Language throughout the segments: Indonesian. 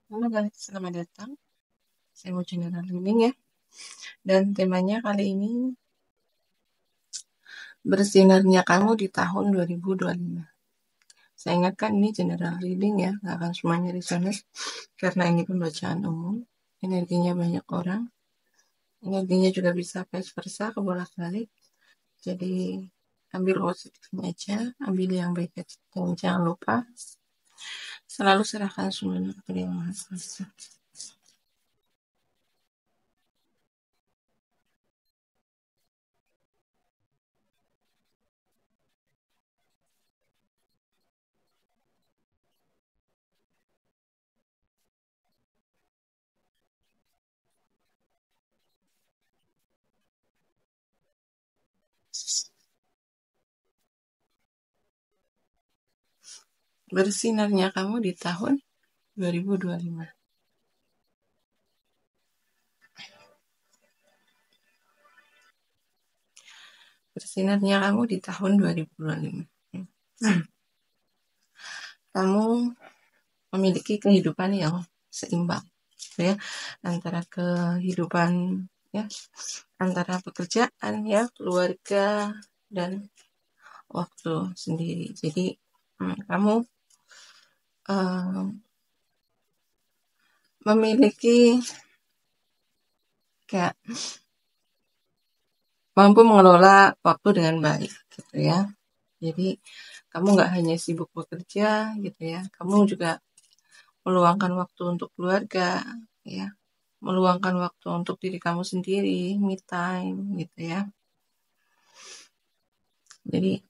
Halo guys, selamat datang. Saya mau general reading ya. Dan temanya kali ini bersinarnya kamu di tahun 2025. Saya ingatkan ini general reading ya, nggak akan semuanya resonate karena ini pembacaan umum. Energinya banyak orang. Energinya juga bisa vice versa, kebolak-balik. Jadi ambil positifnya aja, ambil yang baik aja. Dan jangan lupa selalu serahkan semuanya kepada Yang Maha Kuasa. Bersinarnya kamu di tahun 2025. Bersinarnya kamu di tahun 2025. Kamu memiliki kehidupan yang seimbang, ya, antara kehidupan, ya, antara pekerjaan, ya, keluarga dan waktu sendiri. Jadi kamu memiliki kayak mampu mengelola waktu dengan baik, gitu ya. Jadi kamu nggak hanya sibuk bekerja, gitu ya. Kamu juga meluangkan waktu untuk keluarga, ya, meluangkan waktu untuk diri kamu sendiri, me time, gitu ya. Jadi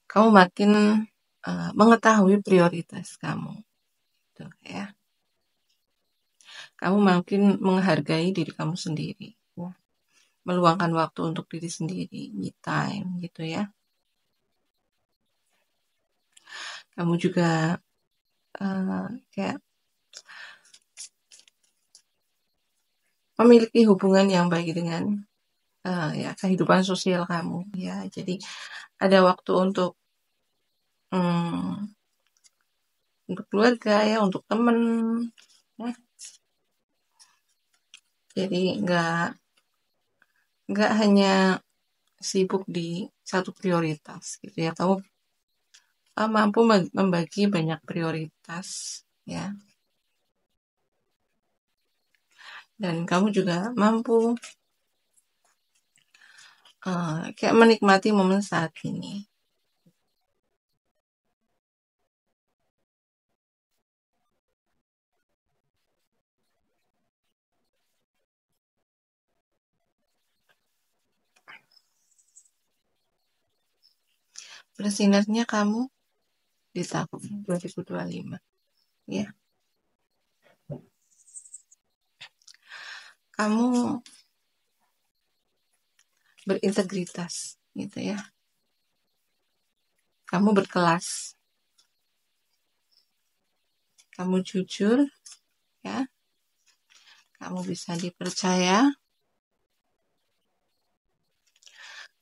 kamu makin mengetahui prioritas kamu, gitu ya. Kamu makin menghargai diri kamu sendiri, ya. Meluangkan waktu untuk diri sendiri, me time, gitu ya. Kamu juga kayak memiliki hubungan yang baik dengan ya kehidupan sosial kamu, ya. Jadi ada waktu untuk keluarga, ya, untuk temen, ya. Jadi nggak hanya sibuk di satu prioritas, gitu ya. Kamu mampu membagi banyak prioritas, ya. Dan kamu juga mampu kayak menikmati momen saat ini. Bersinarnya kamu di tahun 2025, ya. Kamu berintegritas, gitu ya. Kamu berkelas, kamu jujur, ya. Kamu bisa dipercaya,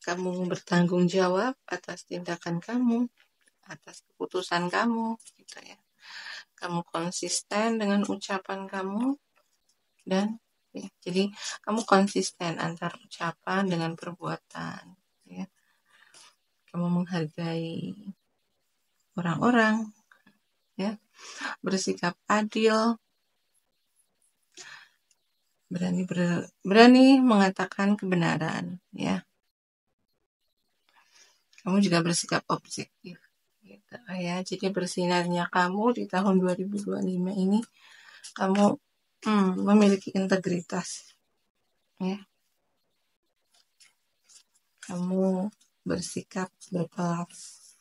kamu bertanggung jawab atas tindakan kamu, atas keputusan kamu, gitu ya. Kamu konsisten dengan ucapan kamu, dan ya, jadi kamu konsisten antara ucapan dengan perbuatan, ya. Kamu menghargai orang-orang, ya, bersikap adil, berani mengatakan kebenaran, ya. Kamu juga bersikap objektif, gitu ya. Jadi bersinarnya kamu di tahun 2025 ini, kamu memiliki integritas, ya. Kamu bersikap berkelas,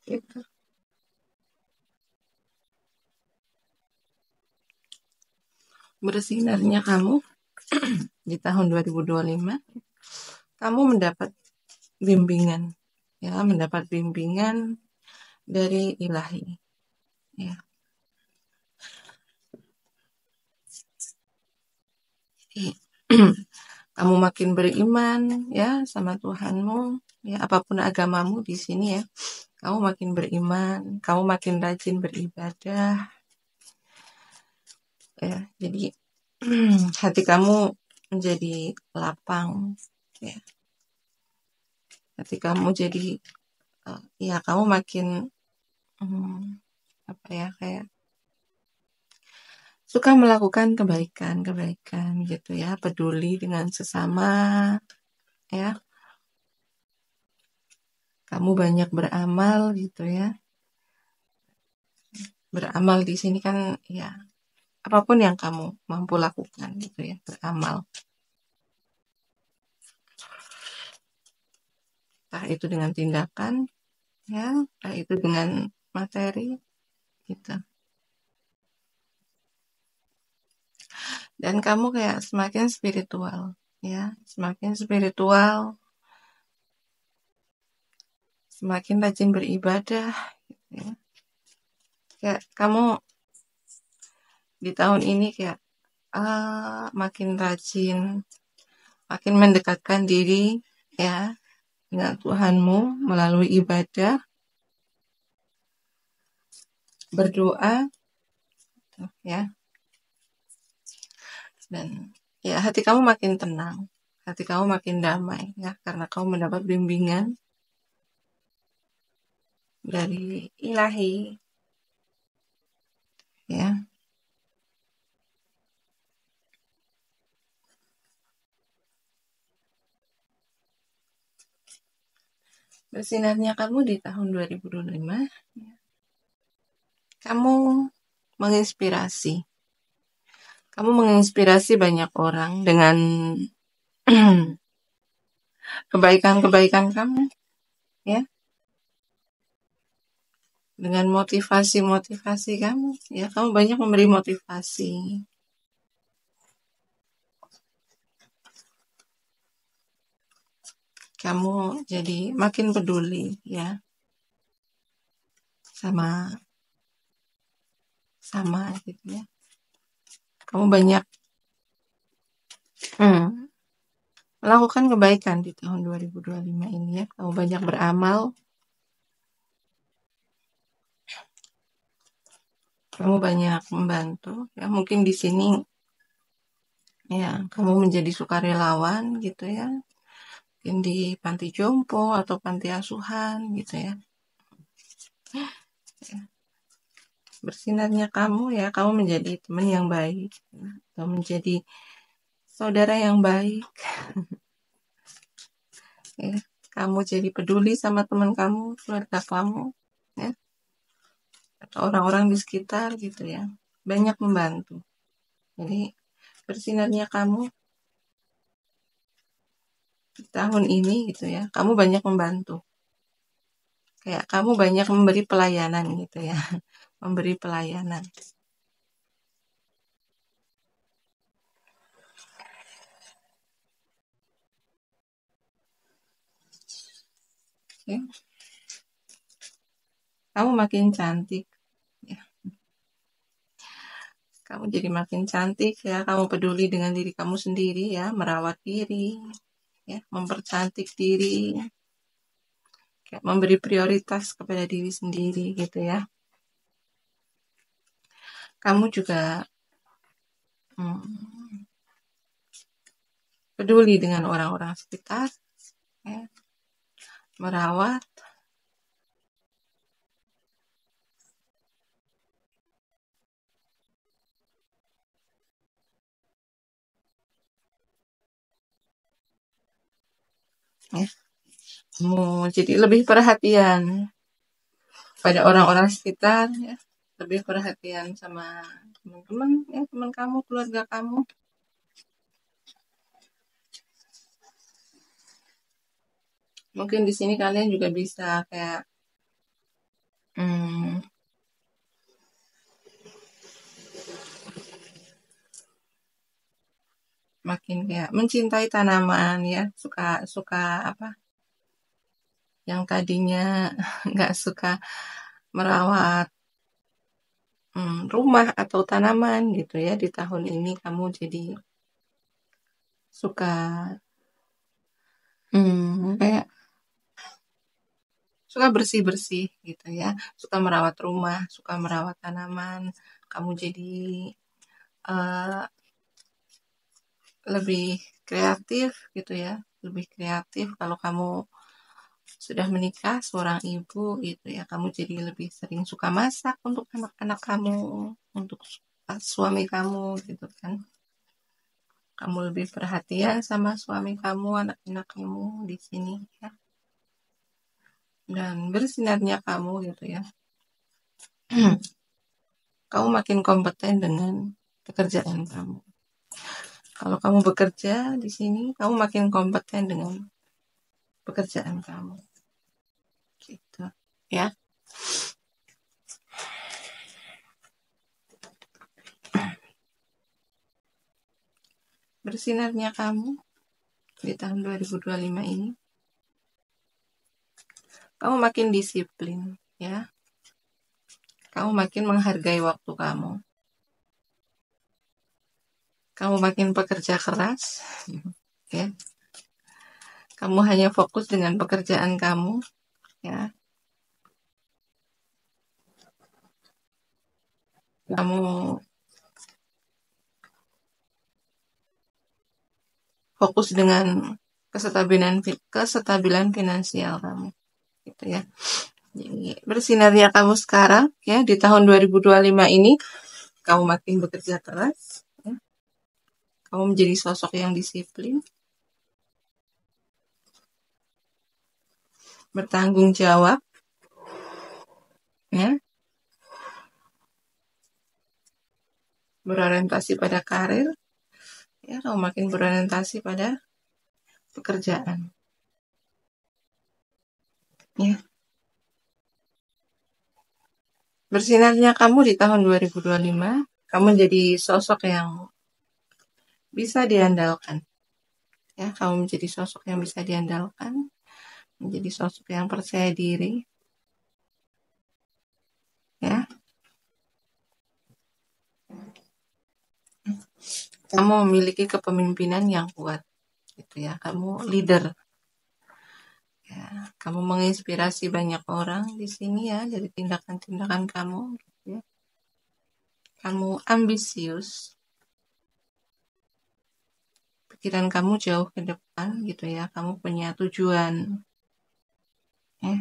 gitu. Bersinarnya kamu di tahun 2025, kamu mendapat bimbingan, ya, mendapat bimbingan dari ilahi, ya. Jadi, kamu makin beriman, ya, sama Tuhanmu, ya, apapun agamamu di sini, ya. Kamu makin beriman, kamu makin rajin beribadah, ya. Jadi hati kamu menjadi lapang, ya. Hati kamu jadi ya kamu makin apa ya, kayak suka melakukan kebaikan-kebaikan gitu ya, peduli dengan sesama, ya. Kamu banyak beramal gitu ya. Beramal di sini kan ya apapun yang kamu mampu lakukan gitu ya, beramal. Entah itu dengan tindakan, ya, entah itu dengan materi gitu. Dan kamu kayak semakin spiritual, ya, semakin spiritual, semakin rajin beribadah, gitu ya. Kayak kamu di tahun ini kayak makin rajin, makin mendekatkan diri ya dengan Tuhanmu melalui ibadah, berdoa, ya. Dan ya hati kamu makin tenang, hati kamu makin damai ya karena kamu mendapat bimbingan dari Ilahi, ya. Bersinarnya kamu di tahun 2025, ya. Kamu menginspirasi. Kamu menginspirasi banyak orang dengan kebaikan-kebaikan kamu, ya. Dengan motivasi-motivasi kamu, ya. Kamu banyak memberi motivasi. Kamu jadi makin peduli, ya. Sama gitu ya. Kamu banyak melakukan kebaikan di tahun 2025 ini ya. Kamu banyak beramal. Kamu banyak membantu. Ya, mungkin di sini ya kamu menjadi sukarelawan gitu ya. Mungkin di panti jompo atau panti asuhan gitu ya. Bersinarnya kamu ya, kamu menjadi teman yang baik. Kamu menjadi saudara yang baik. Ya, kamu jadi peduli sama teman kamu, keluarga kamu, ya, atau orang-orang di sekitar gitu ya. Banyak membantu. Jadi bersinarnya kamu di tahun ini gitu ya, kamu banyak membantu. Kayak kamu banyak memberi pelayanan gitu ya. Memberi pelayanan. Ya. Kamu makin cantik. Ya. Kamu jadi makin cantik ya. Kamu peduli dengan diri kamu sendiri ya. Merawat diri. Ya. Mempercantik diri. Kayak memberi prioritas kepada diri sendiri gitu ya. Kamu juga peduli dengan orang-orang sekitar. Ya. Merawat. Ya. Kamu jadi lebih perhatian pada orang-orang sekitar ya, lebih perhatian sama teman-teman ya, teman kamu, keluarga kamu. Mungkin di sini kalian juga bisa kayak makin kayak mencintai tanaman ya, suka suka apa, yang tadinya nggak suka merawat rumah atau tanaman gitu ya, di tahun ini kamu jadi suka kayak suka bersih-bersih gitu ya, suka merawat rumah, suka merawat tanaman. Kamu jadi uh, lebih kreatif gitu ya, lebih kreatif kalau kamu sudah menikah seorang ibu gitu ya, kamu jadi lebih sering suka masak untuk anak-anak kamu, untuk suami kamu gitu kan. Kamu lebih perhatian sama suami kamu, anak-anak kamu di sini ya. Dan bersinarnya kamu gitu ya. Kamu makin kompeten dengan pekerjaan kamu. Kalau kamu bekerja di sini, kamu makin kompeten dengan pekerjaan kamu. Gitu ya. Bersinarnya kamu di tahun 2025 ini, kamu makin disiplin ya. Kamu makin menghargai waktu kamu. Kamu makin bekerja keras ya. Kamu hanya fokus dengan pekerjaan kamu ya. Kamu fokus dengan kestabilan finansial kamu gitu ya. Jadi bersinarnya kamu sekarang ya di tahun 2025 ini, kamu makin bekerja keras ya. Kamu menjadi sosok yang disiplin, bertanggung jawab ya, berorientasi pada karir ya. Kamu makin berorientasi pada pekerjaan ya. Bersinarnya kamu di tahun 2025, kamu menjadi sosok yang bisa diandalkan ya. Kamu menjadi sosok yang bisa diandalkan, menjadi sosok yang percaya diri ya. Kamu memiliki kepemimpinan yang kuat gitu ya. Kamu leader ya. Kamu menginspirasi banyak orang di sini ya dari tindakan-tindakan kamu gitu ya. Kamu ambisius, pikiran kamu jauh ke depan gitu ya. Kamu punya tujuan ya.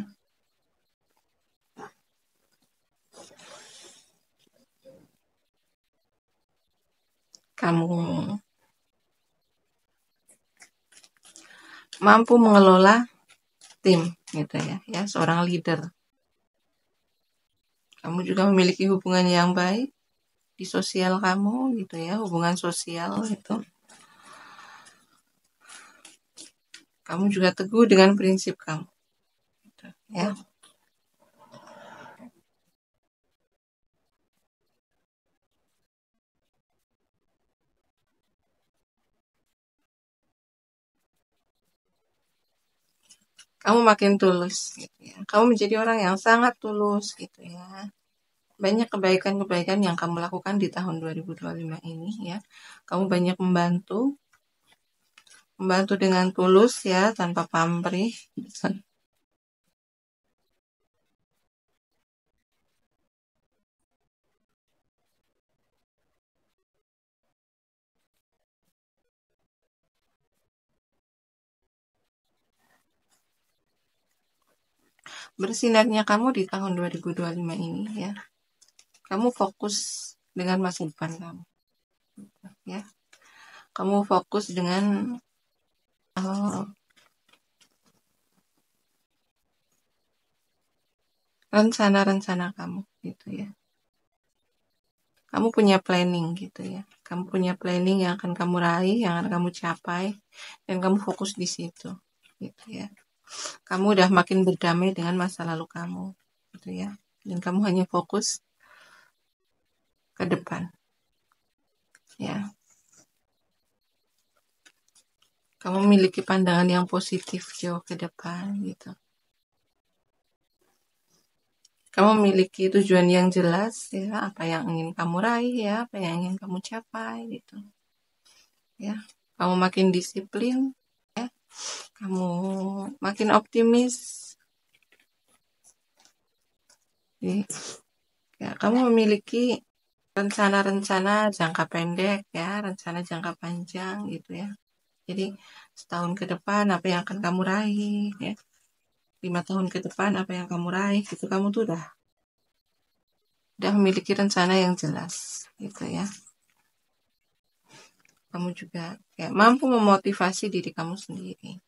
Kamu mampu mengelola tim gitu ya. Ya, seorang leader. Kamu juga memiliki hubungan yang baik di sosial kamu gitu ya, hubungan sosial gitu. Kamu juga teguh dengan prinsip kamu gitu, ya. Kamu makin tulus gitu ya. Kamu menjadi orang yang sangat tulus gitu ya. Banyak kebaikan-kebaikan yang kamu lakukan di tahun 2025 ini ya. Kamu banyak membantu dengan tulus ya, tanpa pamrih. Bersinarnya kamu di tahun 2025 ini ya. Kamu fokus dengan masa depan kamu ya. Kamu fokus dengan rencana-rencana kamu gitu ya. Kamu punya planning gitu ya. Kamu punya planning yang akan kamu raih, yang akan kamu capai, dan kamu fokus di situ gitu ya. Kamu udah makin berdamai dengan masa lalu kamu gitu ya. Dan kamu hanya fokus ke depan ya. Kamu memiliki pandangan yang positif jauh ke depan gitu. Kamu memiliki tujuan yang jelas ya, apa yang ingin kamu raih ya, apa yang ingin kamu capai gitu ya. Kamu makin disiplin ya. Kamu makin optimis. Jadi, ya, kamu memiliki rencana-rencana jangka pendek ya, rencana jangka panjang gitu ya. Jadi setahun ke depan apa yang akan kamu raih ya, 5 tahun ke depan apa yang kamu raih gitu, kamu tuh udah memiliki rencana yang jelas gitu ya. Kamu juga kayak mampu memotivasi diri kamu sendiri.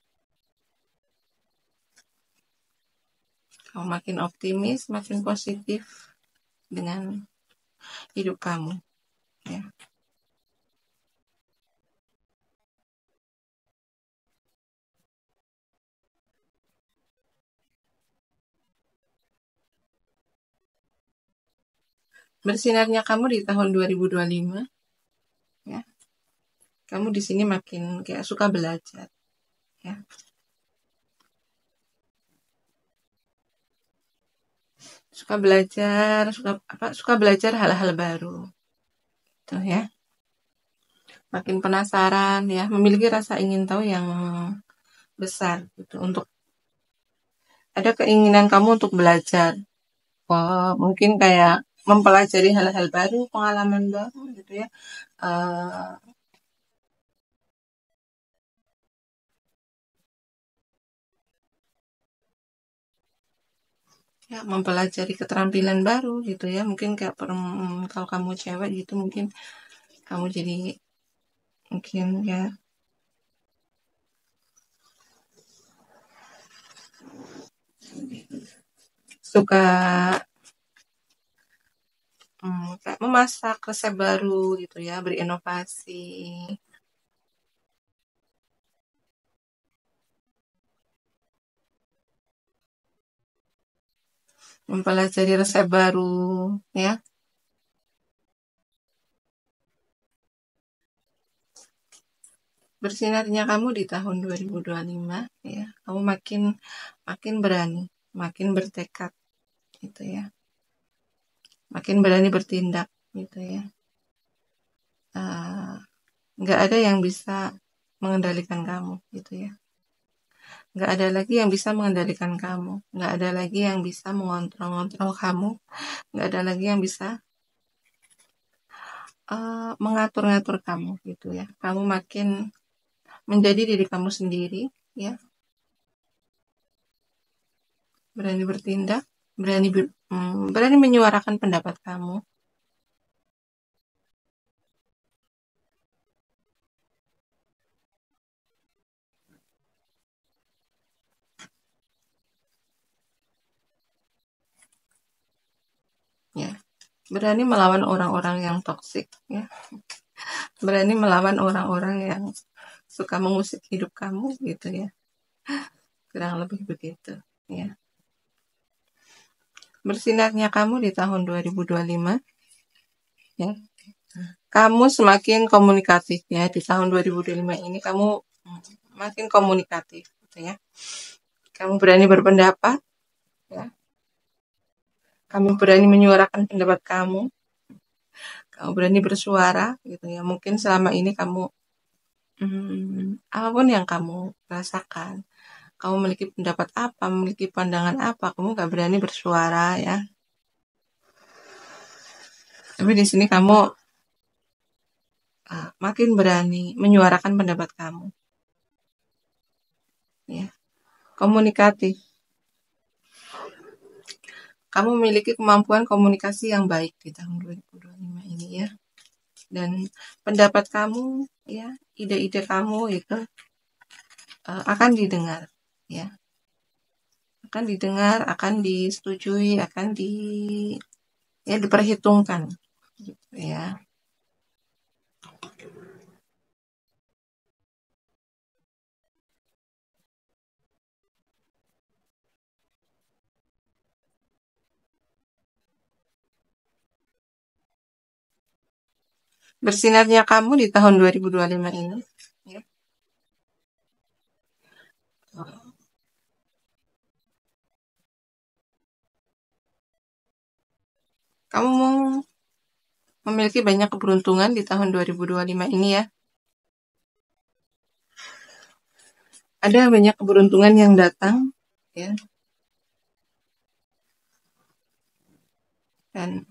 Kamu makin optimis, makin positif dengan hidup kamu ya. Bersinarnya kamu di tahun 2025 ya. Kamu di sini makin kayak suka belajar ya. Suka belajar hal-hal baru. Tuh ya. Makin penasaran ya, memiliki rasa ingin tahu yang besar gitu, untuk ada keinginan kamu untuk belajar. Wah, mungkin kayak mempelajari hal-hal baru, pengalaman baru gitu ya. Eh, ya mempelajari keterampilan baru gitu ya. Mungkin kayak kalau kamu cewek gitu, mungkin kamu jadi mungkin ya suka kayak memasak resep baru gitu ya, berinovasi, mempelajari resep baru ya. Bersinarnya kamu di tahun 2025 ya, kamu makin makin berani, makin bertekad gitu ya. Makin berani bertindak gitu ya. Eh, nggak ada yang bisa mengendalikan kamu gitu ya. Nggak ada lagi yang bisa mengendalikan kamu. Nggak ada lagi yang bisa mengontrol-ngontrol kamu. Nggak ada lagi yang bisa mengatur-ngatur kamu gitu ya. Kamu makin menjadi diri kamu sendiri ya. Berani bertindak, berani menyuarakan pendapat kamu ya. Berani melawan orang-orang yang toksik ya. Berani melawan orang-orang yang suka mengusik hidup kamu gitu ya. Kurang lebih begitu ya. Bersinarnya kamu di tahun 2025 ya. Kamu semakin komunikatif ya, di tahun 2025 ini kamu makin komunikatif gitu ya. Kamu berani berpendapat ya. Kamu berani menyuarakan pendapat kamu berani bersuara gitu ya. Mungkin selama ini kamu apapun yang kamu rasakan, kamu memiliki pendapat apa, memiliki pandangan apa, kamu gak berani bersuara ya. Tapi di sini kamu makin berani menyuarakan pendapat kamu ya. Komunikatif. Kamu memiliki kemampuan komunikasi yang baik di tahun 2025 ini ya. Dan pendapat kamu ya, ide-ide kamu itu akan didengar ya. Akan didengar, akan disetujui, akan diperhitungkan gitu ya. Bersinarnya kamu di tahun 2025 ini ya. Kamu mau memiliki banyak keberuntungan di tahun 2025 ini ya. Ada banyak keberuntungan yang datang ya. Dan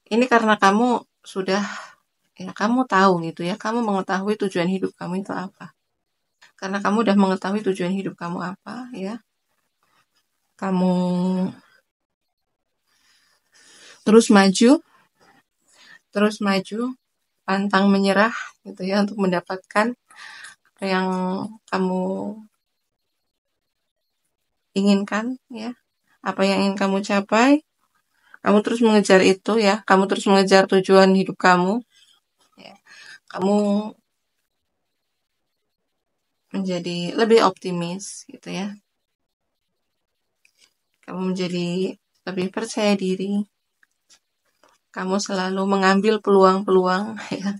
Ini karena kamu sudah, ya kamu tahu gitu ya, kamu mengetahui tujuan hidup kamu itu apa. Karena kamu udah mengetahui tujuan hidup kamu apa, ya, kamu terus maju, terus maju, pantang menyerah gitu ya untuk mendapatkan apa yang kamu inginkan, ya, apa yang ingin kamu capai, kamu terus mengejar itu ya, kamu terus mengejar tujuan hidup kamu, ya. Kamu menjadi lebih optimis gitu ya, kamu menjadi lebih percaya diri, kamu selalu mengambil peluang-peluang ya,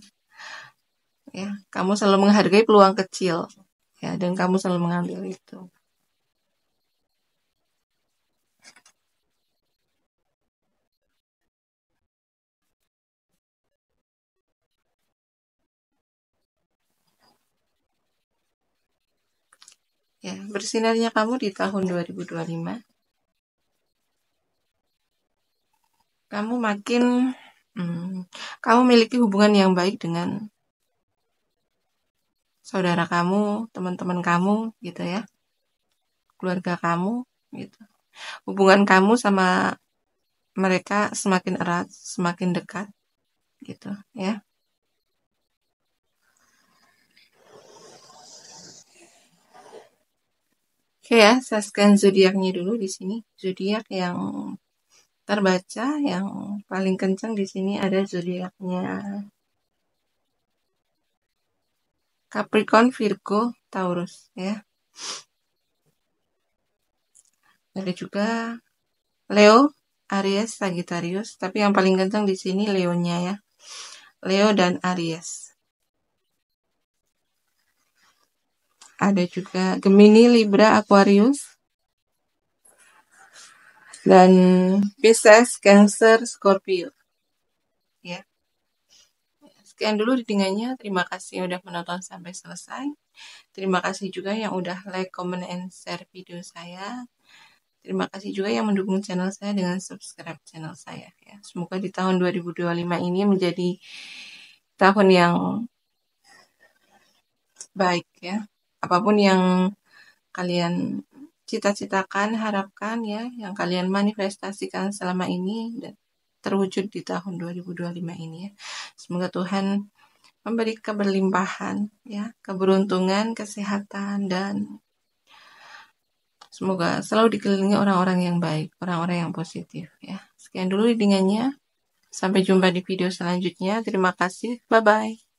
ya, kamu selalu menghargai peluang kecil ya, dan kamu selalu mengambil itu. Ya, bersinarnya kamu di tahun 2025, kamu makin kamu memiliki hubungan yang baik dengan saudara kamu, teman-teman kamu gitu ya, keluarga kamu gitu. Hubungan kamu sama mereka semakin erat, semakin dekat gitu ya. Oke ya, saya scan zodiaknya dulu di sini. Zodiak yang terbaca yang paling kencang di sini ada zodiaknya Capricorn, Virgo, Taurus ya. Ada juga Leo, Aries, Sagittarius, tapi yang paling kencang di sini Leonya ya. Leo dan Aries. Ada juga Gemini, Libra, Aquarius, dan Pisces, Cancer, Scorpio ya. Sekian dulu readingannya. Terima kasih yang udah menonton sampai selesai. Terima kasih juga yang udah like, comment, and share video saya. Terima kasih juga yang mendukung channel saya dengan subscribe channel saya ya. Semoga di tahun 2025 ini menjadi tahun yang baik ya. Apapun yang kalian cita-citakan, harapkan ya, yang kalian manifestasikan selama ini dan terwujud di tahun 2025 ini ya. Semoga Tuhan memberi keberlimpahan ya, keberuntungan, kesehatan, dan semoga selalu dikelilingi orang-orang yang baik, orang-orang yang positif ya. Sekian dulu readingannya. Sampai jumpa di video selanjutnya. Terima kasih. Bye-bye.